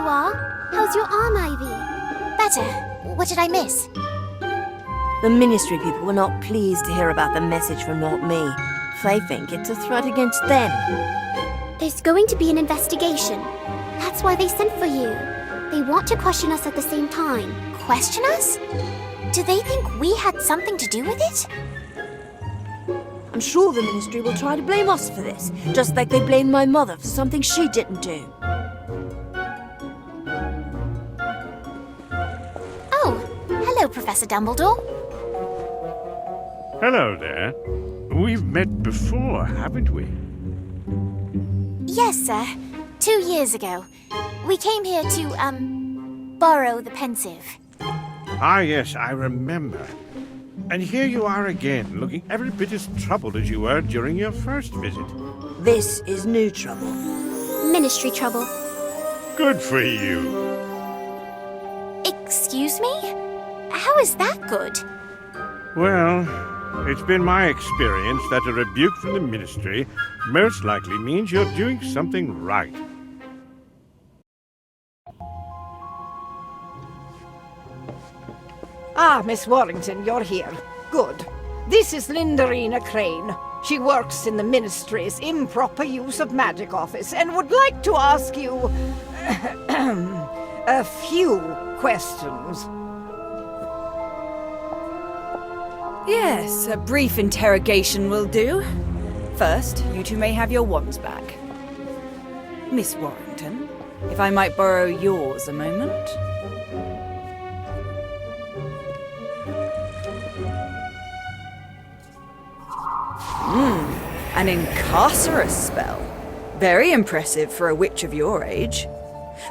you are. How's your arm, Ivy? Better. What did I miss? The Ministry people were not pleased to hear about the message from Not Me. They think it's a threat against them. There's going to be an investigation. That's why they sent for you. They want to question us at the same time. Question us? Do they think we had something to do with it? I'm sure the Ministry will try to blame us for this, just like they blamed my mother for something she didn't do. Oh, hello, Professor Dumbledore. Hello there. We've met before, haven't we? Yes, sir. 2 years ago. We came here to, borrow the pensive. Ah, yes, I remember. And here you are again, looking every bit as troubled as you were during your first visit. This is new trouble. Ministry trouble. Good for you. Excuse me? How is that good? Well, it's been my experience that a rebuke from the Ministry most likely means you're doing something right. Ah, Miss Warrington, you're here. Good. This is Lindarina Crane. She works in the Ministry's improper use of magic office and would like to ask you a few questions. Yes, a brief interrogation will do. First, you two may have your wands back. Miss Warrington, if I might borrow yours a moment. An incarcerous spell. Very impressive for a witch of your age.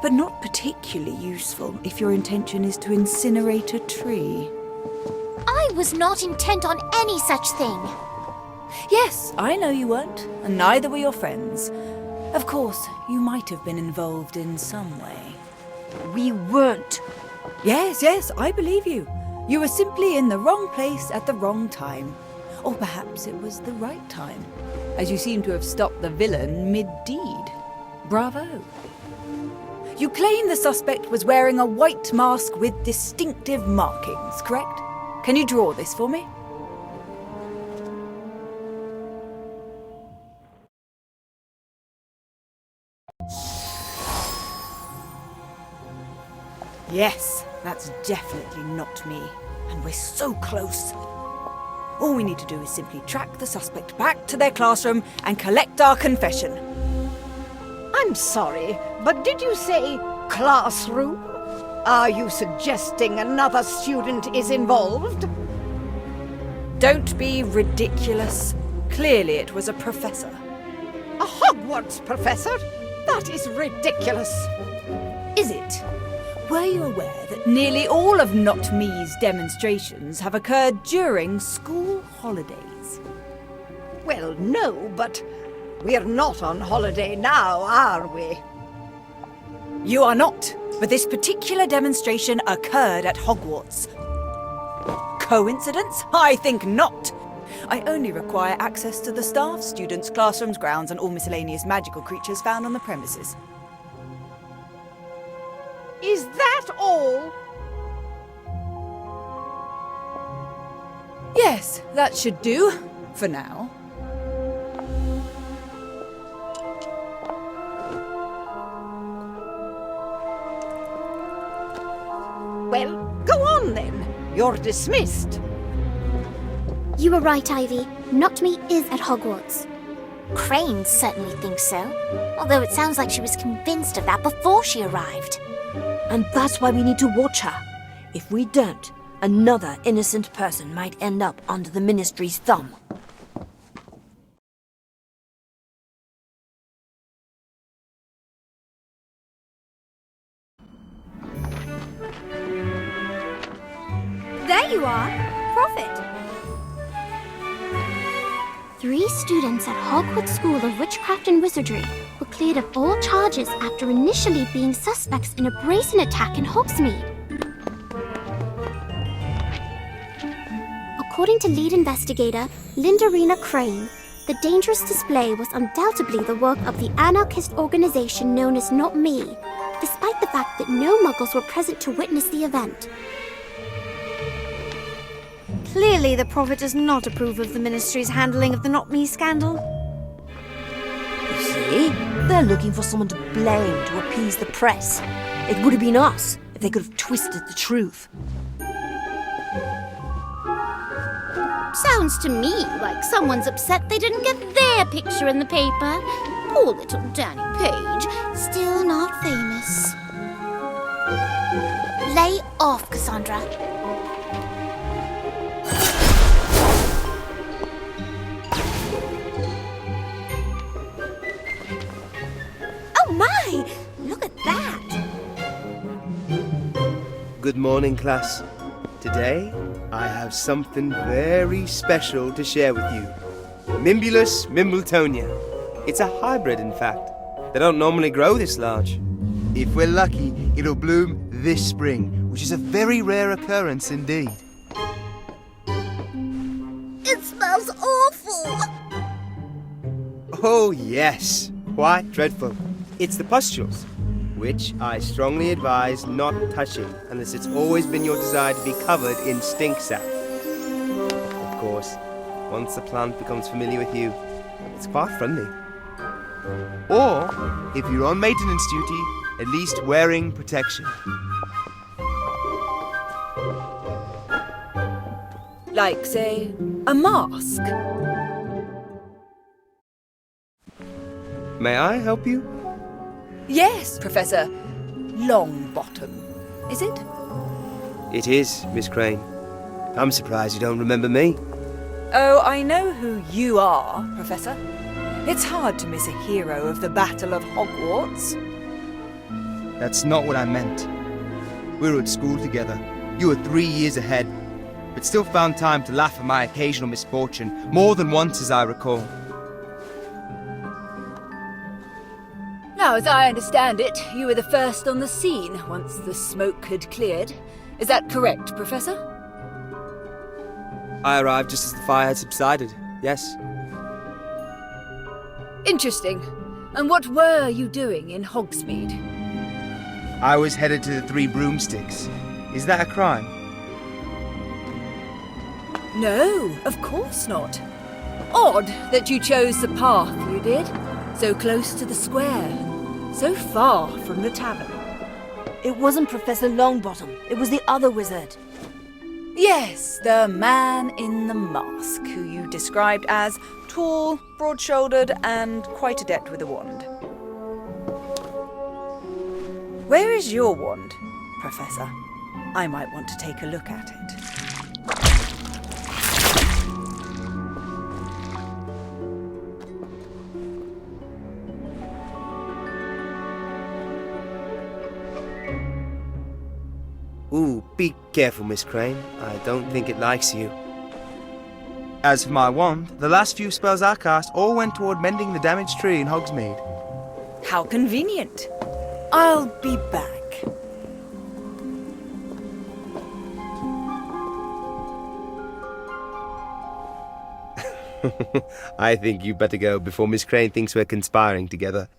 But not particularly useful if your intention is to incinerate a tree. I was not intent on any such thing. Yes, I know you weren't, and neither were your friends. Of course, you might have been involved in some way. We weren't. Yes, I believe you. You were simply in the wrong place at the wrong time. Or perhaps it was the right time, as you seem to have stopped the villain mid-deed. Bravo. You claim the suspect was wearing a white mask with distinctive markings, correct? Can you draw this for me? Yes, that's definitely not me. And we're so close. All we need to do is simply track the suspect back to their classroom and collect our confession. I'm sorry, but did you say classroom? Are you suggesting another student is involved? Don't be ridiculous. Clearly it was a professor. A Hogwarts professor? That is ridiculous. Is it? Were you aware that nearly all of Not Me's demonstrations have occurred during school holidays? Well, no, but we're not on holiday now, are we? You are not, but this particular demonstration occurred at Hogwarts. Coincidence? I think not. I only require access to the staff, students, classrooms, grounds, and all miscellaneous magical creatures found on the premises. Is that all? Yes, that should do, for now. Well, go on then. You're dismissed. You were right, Ivy. Not Me is at Hogwarts. Crane certainly thinks so. Although it sounds like she was convinced of that before she arrived. And that's why we need to watch her. If we don't, another innocent person might end up under the Ministry's thumb. There you are! Prophet! 3 students at Hogwarts School of Witchcraft and Wizardry were cleared of all charges after initially being suspects in a brazen attack in Hogsmeade. According to lead investigator Lindarina Crane, the dangerous display was undoubtedly the work of the anarchist organization known as Not Me, despite the fact that no Muggles were present to witness the event. Clearly, the Prophet does not approve of the Ministry's handling of the Not Me scandal. You see? They're looking for someone to blame to appease the press. It would have been us if they could have twisted the truth. Sounds to me like someone's upset they didn't get their picture in the paper. Poor little Danny Page, still not famous. Lay off, Cassandra. Oh my! Look at that! Good morning, class. Today, I have something very special to share with you. Mimbulus Mimbletonia. It's a hybrid, in fact. They don't normally grow this large. If we're lucky, it'll bloom this spring, which is a very rare occurrence indeed. It smells awful. Oh, yes. Quite dreadful. It's the pustules, which I strongly advise not touching unless it's always been your desire to be covered in stink sap. Of course, once the plant becomes familiar with you, it's quite friendly. Or, if you're on maintenance duty, at least wearing protection. Like, say, a mask. May I help you? Yes, Professor Longbottom. Is it? It is, Miss Crane. I'm surprised you don't remember me. Oh, I know who you are, Professor. It's hard to miss a hero of the Battle of Hogwarts. That's not what I meant. We were at school together. You were 3 years ahead, but still found time to laugh at my occasional misfortune, more than once as I recall. Now, as I understand it, you were the first on the scene once the smoke had cleared. Is that correct, Professor? I arrived just as the fire had subsided, yes. Interesting. And what were you doing in Hogsmeade? I was headed to the Three Broomsticks. Is that a crime? No, of course not. Odd that you chose the path you did. So close to the square, so far from the tavern. It wasn't Professor Longbottom. It was the other wizard. Yes, the man in the mask, who you described as tall, broad-shouldered, and quite adept with a wand. Where is your wand, Professor? I might want to take a look at it. Ooh, be careful, Miss Crane. I don't think it likes you. As for my wand, the last few spells I cast all went toward mending the damaged tree in Hogsmeade. How convenient. I'll be back. I think you better go before Miss Crane thinks we're conspiring together.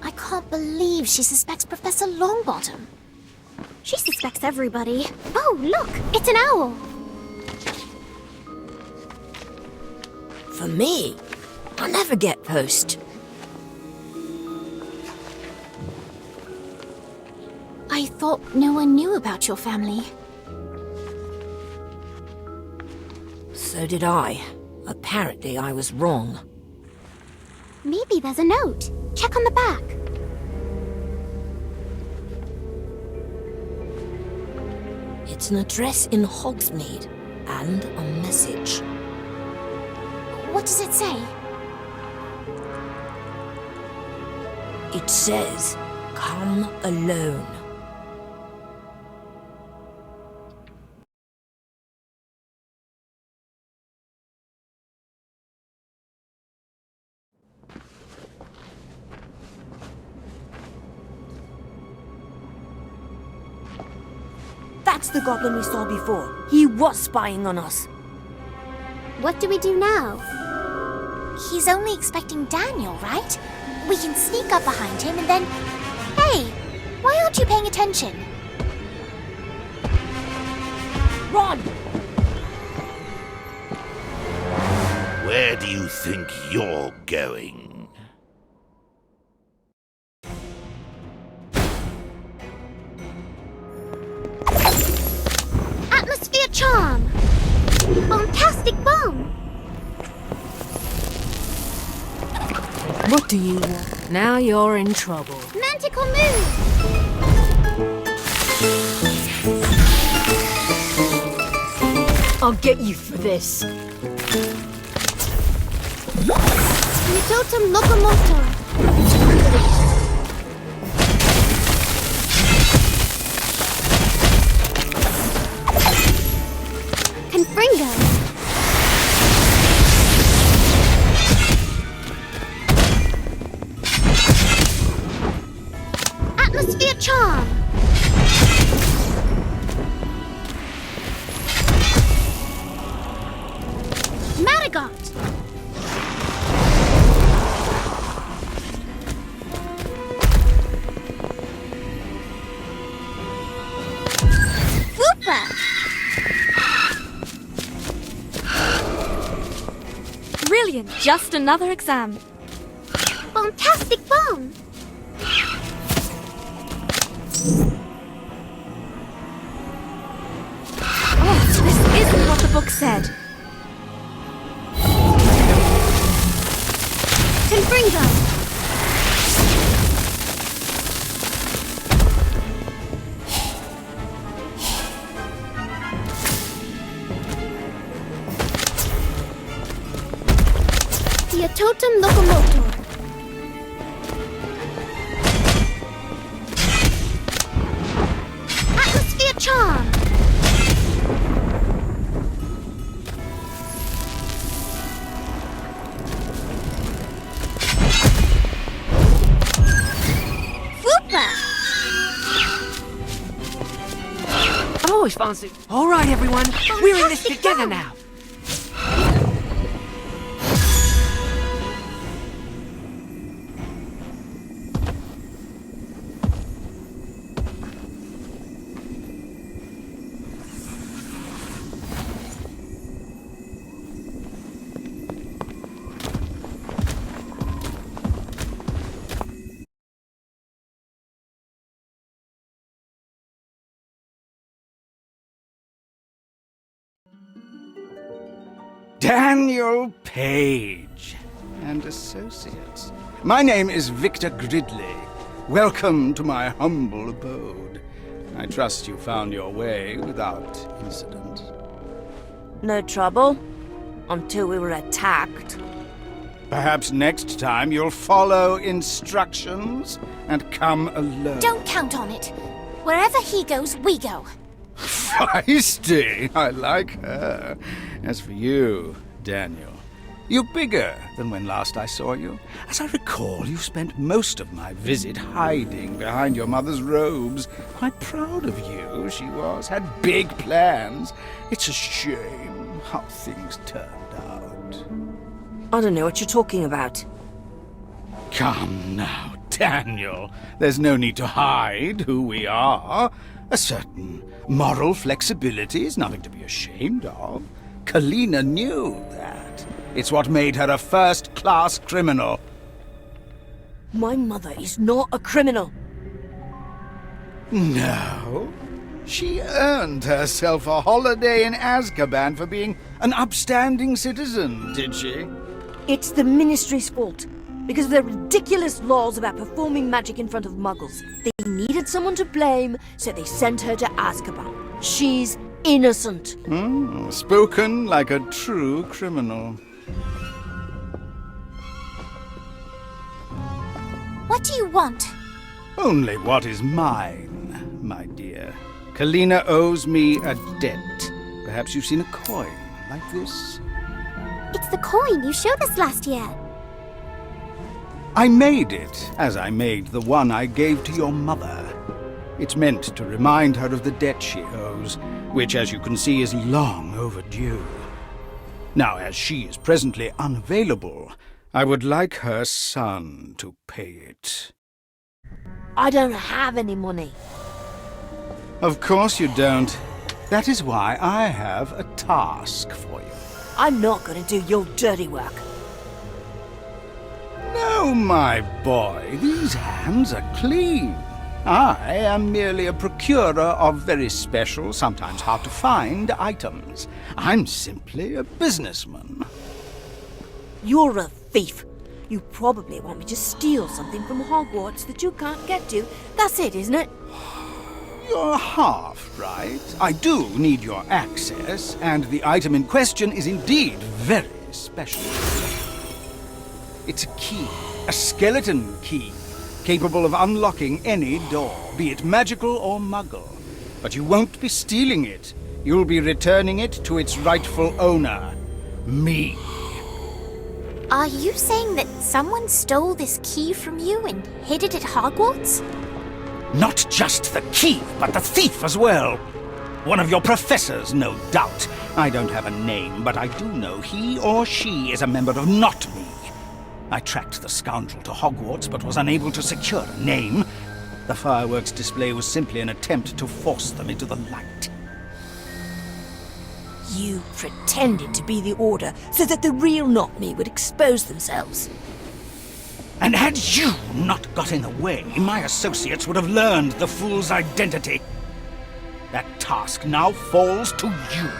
I can't believe she suspects Professor Longbottom. She suspects everybody. Oh, look, it's an owl. For me, I never get post. I thought no one knew about your family. So did I. Apparently I was wrong. Maybe there's a note. Check on the back. It's an address in Hogsmeade and a message. What does it say? It says, "Come alone." That's the goblin we saw before. He was spying on us. What do we do now? He's only expecting Daniel, right? We can sneak up behind him and then... Hey, why aren't you paying attention? Run! Where do you think you're going? Atmosphere charm! Fantastic bomb! What do you want? Now you're in trouble. Manticore move! I'll get you for this. Totem locomotor! Confringo! Atmosphere charm! Marigot! Whooper! Brilliant! Just another exam. Fantastic bomb! Oh, this isn't what the book said. Confringo! The Totem locomotor. Atmosphere charm. Whooper! I always fancy. All right, everyone, we're in this together now. Daniel Page and Associates. My name is Victor Gridley. Welcome to my humble abode. I trust you found your way without incident. No trouble. Until we were attacked. Perhaps next time you'll follow instructions and come alone. Don't count on it. Wherever he goes, we go. Feisty! I like her. As for you, Daniel, you're bigger than when last I saw you. As I recall, you spent most of my visit hiding behind your mother's robes. Quite proud of you, she was. Had big plans. It's a shame how things turned out. I don't know what you're talking about. Come now, Daniel. There's no need to hide who we are. A certain moral flexibility is nothing to be ashamed of. Kalina knew that. It's what made her a first-class criminal. My mother is not a criminal. No. She earned herself a holiday in Azkaban for being an upstanding citizen, did she? It's the Ministry's fault. Because of their ridiculous laws about performing magic in front of muggles. They needed someone to blame, so they sent her to Azkaban. She's innocent. Spoken like a true criminal. What do you want? Only what is mine, my dear. Kalina owes me a debt. Perhaps you've seen a coin like this? It's the coin you showed us last year. I made it, as I made the one I gave to your mother. It's meant to remind her of the debt she owes, which, as you can see, is long overdue. Now, as she is presently unavailable, I would like her son to pay it. I don't have any money. Of course you don't. That is why I have a task for you. I'm not going to do your dirty work. No, my boy, these hands are clean. I am merely a procurer of very special, sometimes hard to find items. I'm simply a businessman. You're a thief. You probably want me to steal something from Hogwarts that you can't get to. That's it, isn't it? You're half right. I do need your access, and the item in question is indeed very special. It's a key, a skeleton key, capable of unlocking any door, be it magical or muggle. But you won't be stealing it. You'll be returning it to its rightful owner, me. Are you saying that someone stole this key from you and hid it at Hogwarts? Not just the key, but the thief as well. One of your professors, no doubt. I don't have a name, but I do know he or she is a member of Not Me. I tracked the scoundrel to Hogwarts, but was unable to secure a name. The fireworks display was simply an attempt to force them into the light. You pretended to be the Order so that the real Not Me would expose themselves. And had you not got in the way, my associates would have learned the fool's identity. That task now falls to you.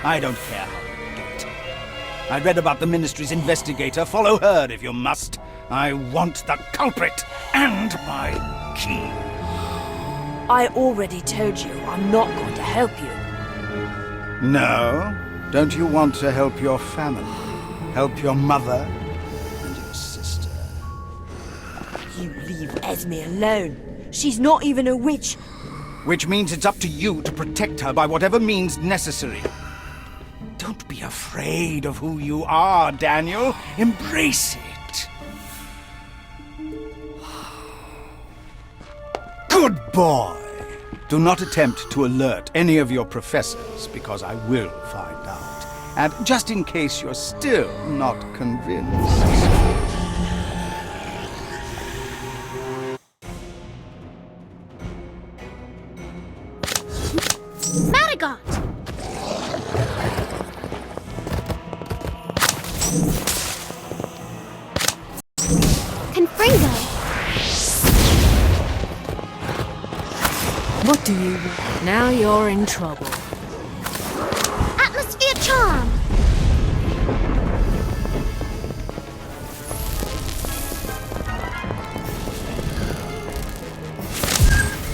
I don't care how you do it. I read about the Ministry's investigator. Follow her if you must. I want the culprit and my key. I already told you I'm not going to help you. No? Don't you want to help your family? Help your mother and your sister? You leave Esme alone. She's not even a witch. Which means it's up to you to protect her by whatever means necessary. Don't be afraid of who you are, Daniel. Embrace it. Good boy. Do not attempt to alert any of your professors, because I will find out. And just in case you're still not convinced... Madagot! Confringo! What do you want? Now you're in trouble. Atmosphere charm!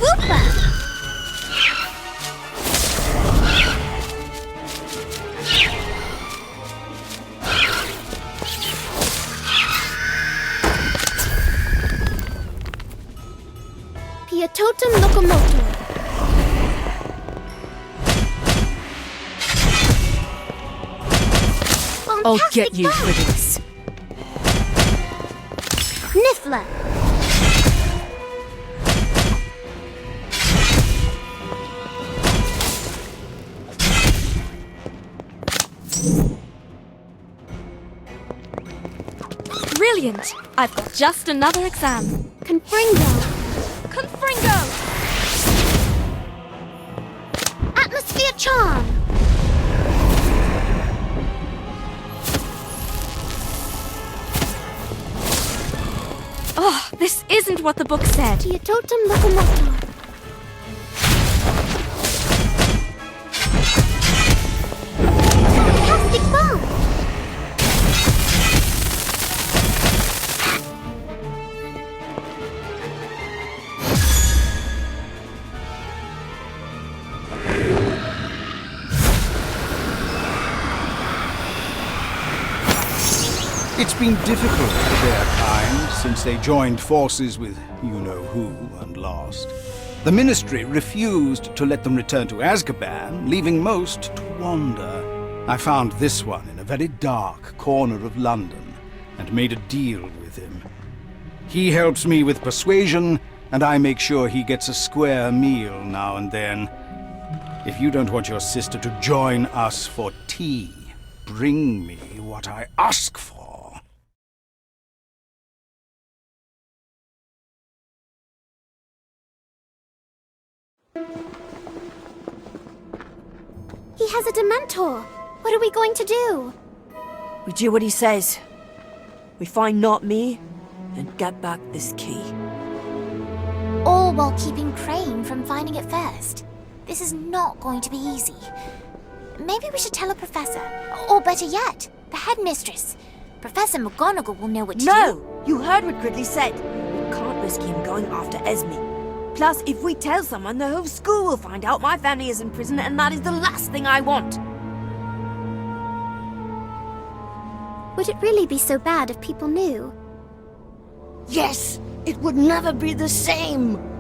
Whooper! Pietotum locomotor. I'll get you for this. Niffler. Brilliant! I've got just another exam. Confringo. Confringo! Atmosphere charm. Oh, this isn't what the book said. Pietotum locomotor. Fantastic bomb. It's been difficult for their kind since they joined forces with you-know-who and lost. The Ministry refused to let them return to Azkaban, leaving most to wander. I found this one in a very dark corner of London and made a deal with him. He helps me with persuasion, and I make sure he gets a square meal now and then. If you don't want your sister to join us for tea, bring me what I ask for. He has a Dementor. What are we going to do? We do what he says. We find Not Me and get back this key. All while keeping Crane from finding it first. This is not going to be easy. Maybe we should tell a professor. Or better yet, the headmistress. Professor McGonagall will know what to do. No! You heard what Gridley said. We can't risk him going after Esme. Plus, if we tell someone, the whole school will find out my family is in prison, and that is the last thing I want. Would it really be so bad if people knew? Yes! It would never be the same!